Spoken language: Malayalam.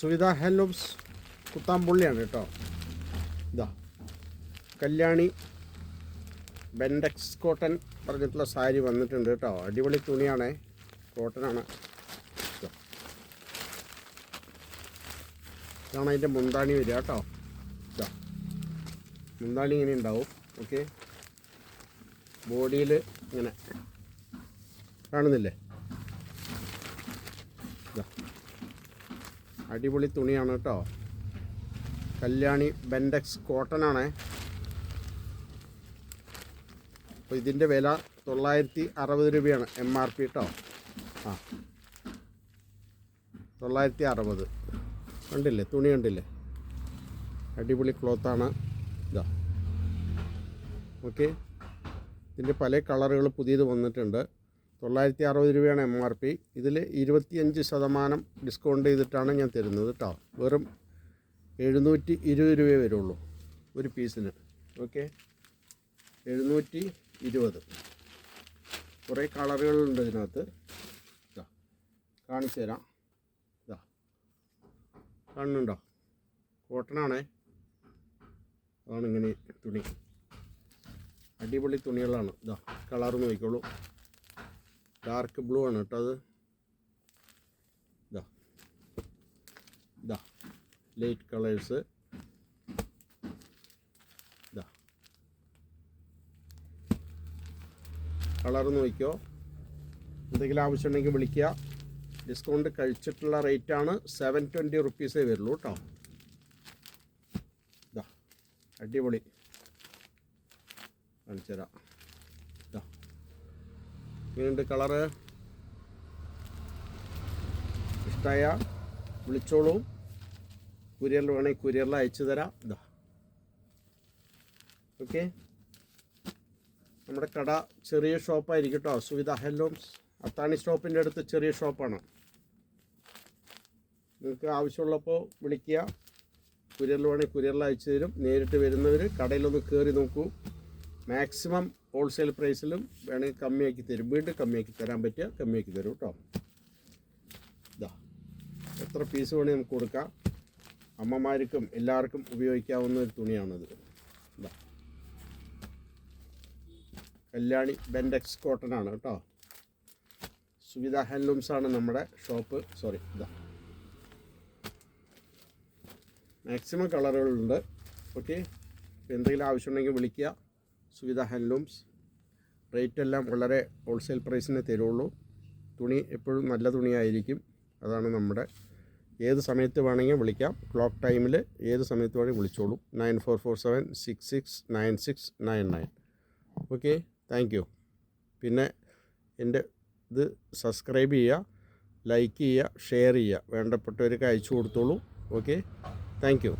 സുവിധ ഹാൻഡ്ലൂംസ് കുത്താമ്പുള്ളിയാണ് കേട്ടോ. ഇതാ കല്യാണി ബെൻഡെക്സ് കോട്ടൺ പറഞ്ഞിട്ടുള്ള സാരി വന്നിട്ടുണ്ട് കേട്ടോ. അടിപൊളി തുണിയാണേ, കോട്ടനാണ്. ഇതാണ് അതിൻ്റെ മുന്താണി വരിക കേട്ടോ. ഇതാ മുന്താണി ഇങ്ങനെ ഉണ്ടാവും. ഓക്കെ, ബോഡിയിൽ ഇങ്ങനെ കാണുന്നില്ലേ? ഇതാ അടിപൊളി തുണിയാണ് കേട്ടോ. കല്യാണി ബെൻഡെക്സ് കോട്ടനാണേ. അപ്പോൾ ഇതിൻ്റെ വില 960 രൂപയാണ് MRP കേട്ടോ. 960. കണ്ടില്ലേ, തുണി കണ്ടില്ലേ? അടിപൊളി ക്ലോത്താണ്. ഇതാ ഓക്കെ, ഇതിൻ്റെ പല കളറുകൾ പുതിയത് വന്നിട്ടുണ്ട്. 960 രൂപയാണ് MRP. ഇതിൽ 25% ഡിസ്കൗണ്ട് ചെയ്തിട്ടാണ് ഞാൻ തരുന്നത് കേട്ടോ. വെറും 720 രൂപയെ വരുള്ളൂ ഒരു പീസിന്. ഓക്കെ, 720. കുറേ കളറുകളുണ്ട് ഇതിനകത്ത്. ഇതാ കാണിച്ചു തരാം. ഇതാ കാണുന്നുണ്ടോ? കോട്ടനാണേ. അതാണ് ഇങ്ങനെ തുണി. അടിപൊളി തുണികളാണ്. ഇതാ കളർ നോക്കിക്കോളൂ. ഡാർക്ക് ബ്ലൂ ആണ് കേട്ടോ അത്. ഇതാ ലൈറ്റ് കളേഴ്സ്. ഇതാ കളർ നോക്കിക്കോ. എന്തെങ്കിലും ആവശ്യമുണ്ടെങ്കിൽ വിളിക്കുക. ഡിസ്കൗണ്ട് കഴിച്ചിട്ടുള്ള റേറ്റാണ് 720 റുപ്പീസേ വരുള്ളൂ കേട്ടോ. ഇതാ അടിപൊളി കാണിച്ചു തരാം. ഇതാ ഇങ്ങനെയുണ്ട് കളറ്. ഇഷ്ടമായ വിളിച്ചോളൂ. കുരിയറിൽ വേണമെങ്കിൽ കുരിയറിൽ അയച്ചു തരാം. ഇതാ ഓക്കെ, നമ്മുടെ കട ചെറിയ ഷോപ്പായിരിക്കും കേട്ടോ. സുവിധ ഹാൻഡ്ലൂംസ് അത്താണി സ്റ്റോപ്പിൻ്റെ അടുത്ത് ചെറിയ ഷോപ്പാണ്. നിങ്ങൾക്ക് ആവശ്യമുള്ളപ്പോൾ വിളിക്കുക. കുരിയറിൽ വേണമെങ്കിൽ കുരിയറിൽ അയച്ചു തരും. നേരിട്ട് വരുന്നവർ കടയിലൊന്ന് കയറി നോക്കൂ. മാക്സിമം ഹോൾസെയിൽ പ്രൈസിലും വേണമെങ്കിൽ കമ്മിയാക്കി തരും. വീണ്ടും കമ്മിയാക്കി തരാൻ പറ്റുക കമ്മിയാക്കി തരും കേട്ടോ. ഇതാ എത്ര പീസ് വേണമെങ്കിൽ നമുക്ക് കൊടുക്കാം. അമ്മമാർക്കും എല്ലാവർക്കും ഉപയോഗിക്കാവുന്ന ഒരു തുണിയാണിത്. ഇതാ കല്യാണി ബെൻഡെക്സ് കോട്ടനാണ് കേട്ടോ. സുവിധ ഹാൻഡ്ലൂംസാണ് നമ്മുടെ ഷോപ്പ്. സോറി, ഇതാ മാക്സിമം കളറുകളുണ്ട്. ഓക്കെ, എന്തെങ്കിലും ആവശ്യമുണ്ടെങ്കിൽ വിളിക്കുക. സുവിധ ഹാൻഡ്ലൂംസ്. റേറ്റ് എല്ലാം വളരെ ഹോൾസെയിൽ പ്രൈസിന് തരുള്ളൂ. തുണി എപ്പോഴും നല്ല തുണിയായിരിക്കും. അതാണ് നമ്മുടെ. ഏത് സമയത്ത് വേണമെങ്കിൽ വിളിക്കാം. ക്ലോക്ക് ടൈമിൽ ഏത് സമയത്ത് വേണമെങ്കിൽ വിളിച്ചോളൂ. 9447669699. Okay, thank you. പിന്നെ എൻ്റെ ഇത് സബ്സ്ക്രൈബ് ചെയ്യുക, ലൈക്ക് ചെയ്യുക, ഷെയർ ചെയ്യുക. വേണ്ടപ്പെട്ടവർക്ക് അയച്ചു കൊടുത്തോളൂ. Okay, thank you.